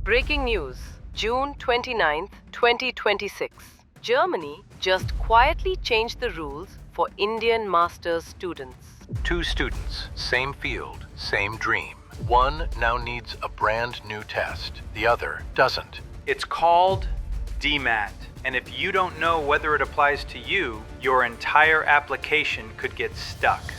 Breaking news, June 29th, 2026. Germany just quietly changed the rules for Indian master's students. Two students, same field, same dream. One now needs a brand new test. The other doesn't. It's called DMAT, and if you don't know whether it applies to you, your entire application could get stuck.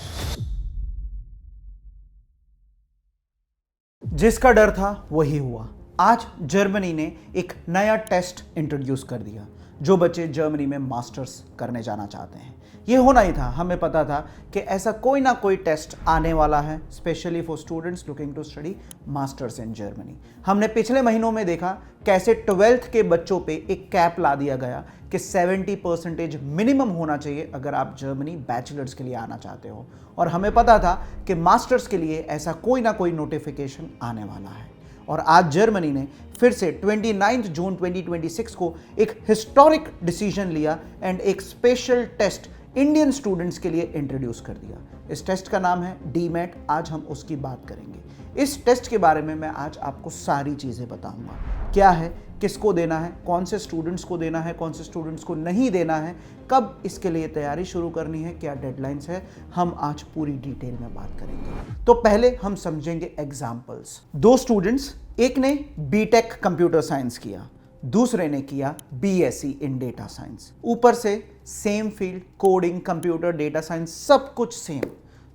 जिसका डर था वही हुआ। आज Germany ने एक नया test introduce कर दिया। जो बच्चे जर्मनी में मास्टर्स करने जाना चाहते हैं, ये होना ही था। हमें पता था कि ऐसा कोई ना कोई टेस्ट आने वाला है, specially for students looking to study masters in Germany. हमने पिछले महीनों में देखा कैसे 12th के बच्चों पे एक कैप ला दिया गया कि 70% मिनिमम होना चाहिए अगर आप जर्मनी बैचलर्स के लिए आना चाहते हो। और हमें पता था कि मास्टर्स के लिए ऐसा कोई ना कोई नोटिफिकेशन आने वाला है। और आज जर्मनी ने फिर से 29 जून 2026 को एक हिस्टोरिक डिसीजन लिया एंड एक स्पेशल टेस्ट इंडियन स्टूडेंट्स के लिए इंट्रोड्यूस कर दिया। इस टेस्ट का नाम है डीमैट। आज हम उसकी बात करेंगे। इस टेस्ट के बारे में मैं आज आपको सारी चीज़ें बताऊंगा। क्या है, किसको देना है, कौन से स्टूडेंट्स को देना है, कौन से स्टूडेंट्स को नहीं देना है, कब इसके लिए तैयारी शुरू करनी है, क्या डेडलाइंस है, हम आज पूरी डिटेल में बात करेंगे। तो पहले हम समझेंगे एग्जाम्पल्स। दो स्टूडेंट्स, एक ने बीटेक कंप्यूटर साइंस किया, दूसरे ने किया बीएससी इन डेटा साइंस। ऊपर से same field, coding, computer, data science, सब कुछ सेम।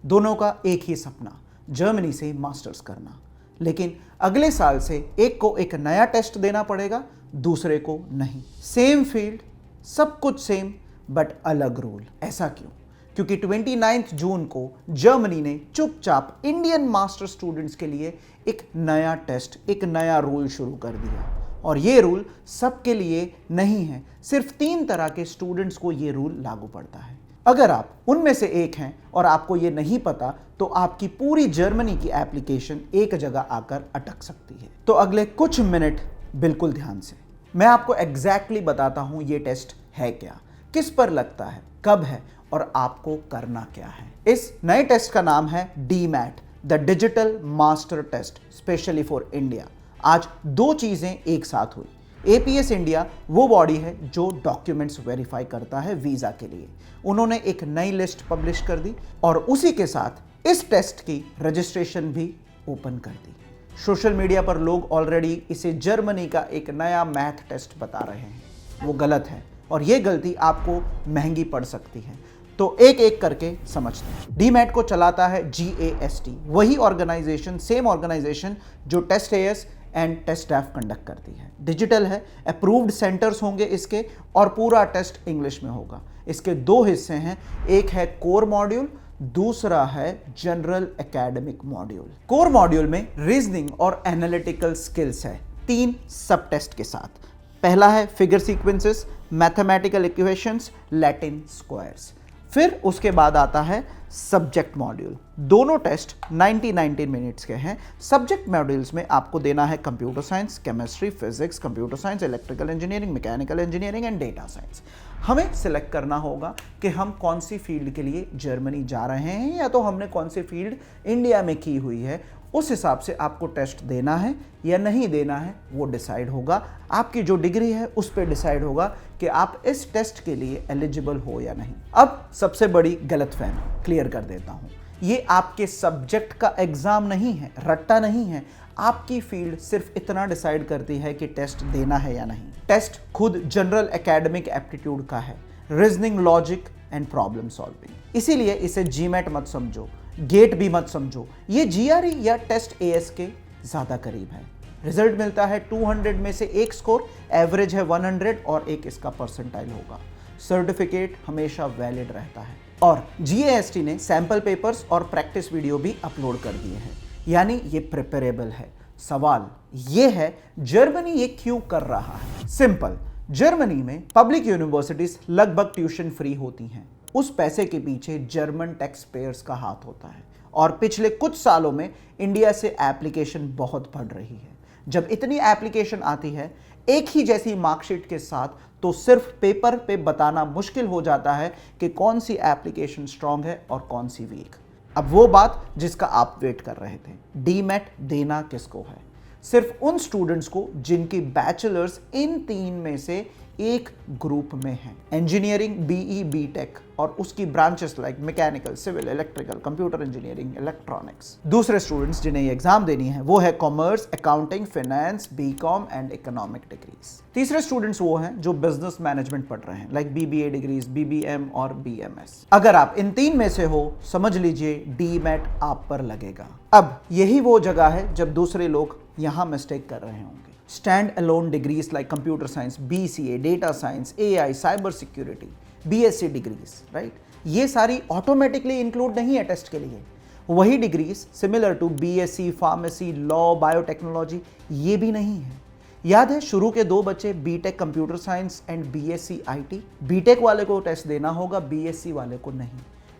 दोनों का एक ही सपना, जर्मनी से मास्टर्स करना। लेकिन अगले साल से एक को एक नया टेस्ट देना पड़ेगा, दूसरे को नहीं। सेम फील्ड, सब कुछ सेम, बट अलग रूल। ऐसा क्यों? क्योंकि 29 जून को जर्मनी ने चुपचाप इंडियन मास्टर स्टूडेंट्स के लिए एक नया टेस्ट, एक नया रूल शुरू कर दिया। और ये रूल सबके लिए नहीं है, सिर्फ 3 तरह के स्टूडेंट्स को ये रूल लागू पड़ता है। अगर आप उनमें से एक हैं और आपको ये नहीं पता, तो आपकी पूरी जर्मनी की एप्लीकेशन एक जगह आकर अटक सकती है। तो अगले कुछ मिनट बिल्कुल ध्यान से, मैं आपको एग्जैक्टली बताता हूं ये टेस्ट है क्या, किस पर लगता है, कब है और आपको करना क्या है। इस नए टेस्ट का नाम है DMAT, the digital master test specially for India. आज दो चीजें एक साथ हुई। एपीएस इंडिया वो बॉडी है जो डॉक्यूमेंट्स वेरीफाई करता है वीजा के लिए। उन्होंने एक नई लिस्ट पब्लिश कर दी और उसी के साथ इस टेस्ट की रजिस्ट्रेशन भी ओपन कर दी। सोशल मीडिया पर लोग ऑलरेडी इसे जर्मनी का एक नया मैथ टेस्ट बता रहे हैं। वो गलत है और ये गलती आपको महंगी पड़ सकती है। तो एक एक करके समझते हैं। डीमैट को चलाता है GAST, वही ऑर्गेनाइजेशन, सेम ऑर्गेनाइजेशन जो TestAS and test staff conduct करती है। डिजिटल है, अप्रूव्ड सेंटर्स होंगे इसके और पूरा टेस्ट इंग्लिश में होगा। इसके 2 हिस्से हैं, एक है कोर मॉड्यूल, दूसरा है general academic module. Core module में रीजनिंग और एनालिटिकल स्किल्स है 3 सब टेस्ट के साथ। पहला है figure sequences, mathematical equations, Latin squares. फिर उसके बाद आता है सब्जेक्ट मॉड्यूल। दोनों टेस्ट 90 मिनट्स के हैं। सब्जेक्ट मॉड्यूल्स में आपको देना है computer science, chemistry, physics, computer science, electrical engineering, mechanical engineering and data science. हमें सिलेक्ट करना होगा कि हम कौन सी फील्ड के लिए जर्मनी जा रहे हैं, या तो हमने कौन सी फील्ड इंडिया में की हुई है। उस हिसाब से आपको टेस्ट देना है या नहीं देना है, वो डिसाइड होगा। आपकी जो डिग्री है उस पर डिसाइड होगा कि आप इस टेस्ट के लिए एलिजिबल हो या नहीं। अब सबसे बड़ी गलतफहमी क्लियर कर देता हूं, ये आपके सब्जेक्ट का एग्जाम नहीं है, रट्टा नहीं है। आपकी फील्ड सिर्फ इतना डिसाइड करती है कि टेस्ट देना है या नहीं। टेस्ट खुद जनरल एकेडमिक एप्टीट्यूड का है, reasoning, logic and problem solving. इसीलिए इसे जीमैट मत समझो, गेट भी मत समझो। ये जीआरई या टेस्ट एएस के ज्यादा करीब है। रिजल्ट मिलता है 200 में से एक स्कोर, एवरेज है 100 और एक इसका परसेंटाइल होगा। सर्टिफिकेट हमेशा वैलिड रहता है। और GAST ने सैंपल पेपर्स और प्रैक्टिस वीडियो भी अपलोड कर दिए हैं, यानी ये प्रिपेरेबल है। सवाल ये है, जर्मनी ये क्यों कर रहा है? सिंपल, जर्मनी में पब्लिक यूनिवर्सिटीज लगभग ट्यूशन फ्री होती हैं। उस पैसे के पीछे जर्मन टैक्स पेयर्स का हाथ होता है और पिछले कुछ सालों में इंडिया से एप्लीकेशन बहुत बढ़ रही है। जब इतनी एप्लीकेशन आती है एक ही जैसी मार्कशीट के साथ, तो सिर्फ पेपर पे बताना मुश्किल हो जाता है कि कौन सी एप्लीकेशन स्ट्रांग है और कौन सी वीक। अब वो बात जिसका आप वेट कर रहे थे, डीमैट देना किसको है? सिर्फ उन स्टूडेंट्स को जिनकी बैचलर्स इन 3 में से एक ग्रुप में है। इंजीनियरिंग, बीई, बीटेक और उसकी branches like mechanical, civil, electrical, computer engineering, electronics. दूसरे स्टूडेंट्स जिन्हें ये एग्जाम देनी है वो है commerce, accounting, finance, BCom and economic degrees. तीसरे स्टूडेंट्स वो हैं जो बिजनेस मैनेजमेंट पढ़ रहे हैं लाइक बीबीए डिग्रीज, बीबीएम और बीएमएस। अगर आप इन 3 में से हो समझ लीजिए डीमैट आप पर लगेगा। अब यही वो जगह है जब दूसरे लोग यहां मिस्टेक कर रहे होंगे। Stand alone degrees like computer science, BCA, data science, AI, cyber security, BSc degrees, right, ये सारी ऑटोमेटिकली इंक्लूड नहीं है टेस्ट के लिए। वही degrees similar to BSc, pharmacy, law, biotechnology ये भी नहीं है। याद है शुरू के 2 बच्चे BTech computer science and BSc IT, BTech वाले को टेस्ट देना होगा, बीएससी वाले को नहीं।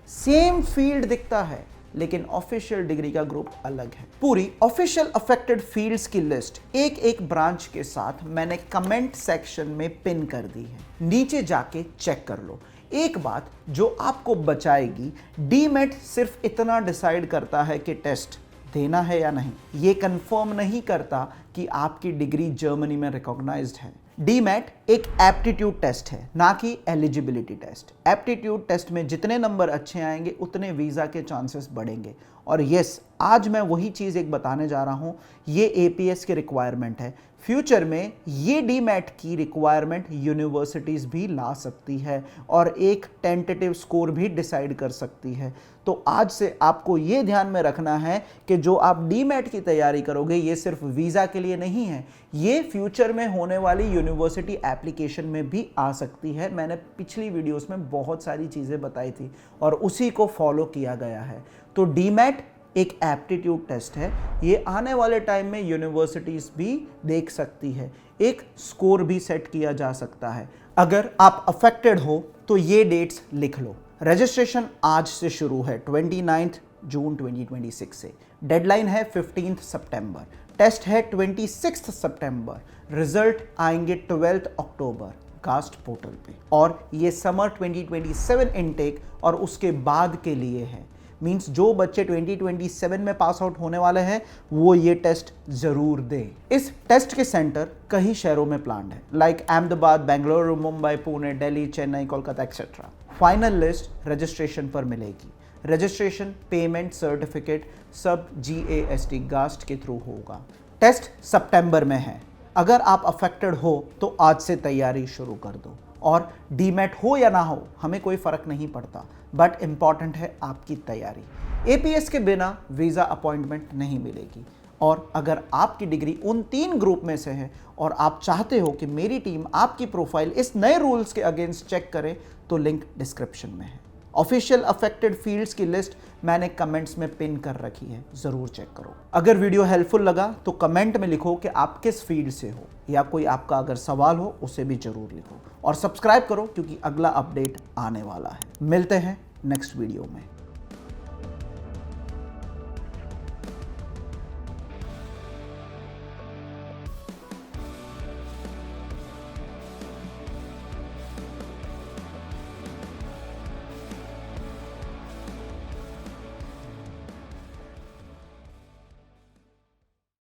सेम फील्ड दिखता है लेकिन ऑफिशियल डिग्री का ग्रुप अलग है। पूरी ऑफिशियल अफेक्टेड फील्ड्स की लिस्ट एक एक ब्रांच के साथ मैंने कमेंट सेक्शन में पिन कर दी है, नीचे जाके चेक कर लो। एक बात जो आपको बचाएगी, डीमैट सिर्फ इतना डिसाइड करता है कि टेस्ट देना है या नहीं, ये कंफर्म नहीं करता कि आपकी डिग्री जर्मनी में रिकॉग्नाइज्ड है। डीमैट एक एप्टीट्यूड टेस्ट है, ना कि एलिजिबिलिटी टेस्ट। एप्टीट्यूड टेस्ट में जितने नंबर अच्छे आएंगे उतने वीज़ा के चांसेस बढ़ेंगे। और यस, आज मैं वही चीज़ एक बताने जा रहा हूँ, ये एपीएस की रिक्वायरमेंट है। फ्यूचर में ये डीमैट की रिक्वायरमेंट यूनिवर्सिटीज़ भी ला सकती है और एक टेंटेटिव स्कोर भी डिसाइड कर सकती है। तो आज से आपको ये ध्यान में रखना है कि जो आप डीमैट की तैयारी करोगे ये सिर्फ वीज़ा के लिए नहीं है, ये फ्यूचर में होने वाली यूनिवर्सिटी एप्लीकेशन में भी आ सकती है। मैंने पिछली वीडियोस में बहुत सारी चीज़ें बताई थी और उसी को फॉलो किया गया है। तो डीमैट एक एप्टीट्यूड टेस्ट है, ये आने वाले टाइम में यूनिवर्सिटीज़ भी देख सकती है, एक स्कोर भी सेट किया जा सकता है। अगर आप अफेक्टेड हो तो ये डेट्स लिख लो। रजिस्ट्रेशन आज से शुरू है 29 जून 2026 से, डेडलाइन है 15 सितंबर, टेस्ट है 26 सितंबर, रिजल्ट आएंगे 12 अक्टूबर कास्ट पोर्टल पे। और ये समर 2027 इनटेक और उसके बाद के लिए है। मींस जो बच्चे 2027 में पास आउट होने वाले हैं वो ये टेस्ट जरूर दें। इस टेस्ट के सेंटर कई शहरों में प्लान्ड है like Ahmedabad, Bengaluru, Mumbai, Pune, Delhi, Chennai, Kolkata etcetera. Final list registration पर मिलेगी। रजिस्ट्रेशन, पेमेंट, सर्टिफिकेट सब GAST गास्ट के थ्रू होगा। टेस्ट सितंबर में है। अगर आप अफेक्टेड हो तो आज से तैयारी शुरू कर दो। और डीमैट हो या ना हो हमें कोई फर्क नहीं पड़ता, बट इंपॉर्टेंट है आपकी तैयारी। एपीएस के बिना वीज़ा अपॉइंटमेंट नहीं मिलेगी। और अगर आपकी डिग्री उन 3 ग्रुप में से है और आप चाहते हो कि मेरी टीम आपकी प्रोफाइल इस नए रूल्स के अगेंस्ट चेक करे तो लिंक डिस्क्रिप्शन में है। ऑफिशियल अफेक्टेड फील्ड्स की लिस्ट मैंने कमेंट्स में पिन कर रखी है, ज़रूर चेक करो। अगर वीडियो हेल्पफुल लगा तो कमेंट में लिखो कि आप किस फील्ड से हो, या कोई आपका अगर सवाल हो उसे भी ज़रूर लिखो। और सब्सक्राइब करो क्योंकि अगला अपडेट आने वाला है। मिलते हैं नेक्स्ट वीडियो में।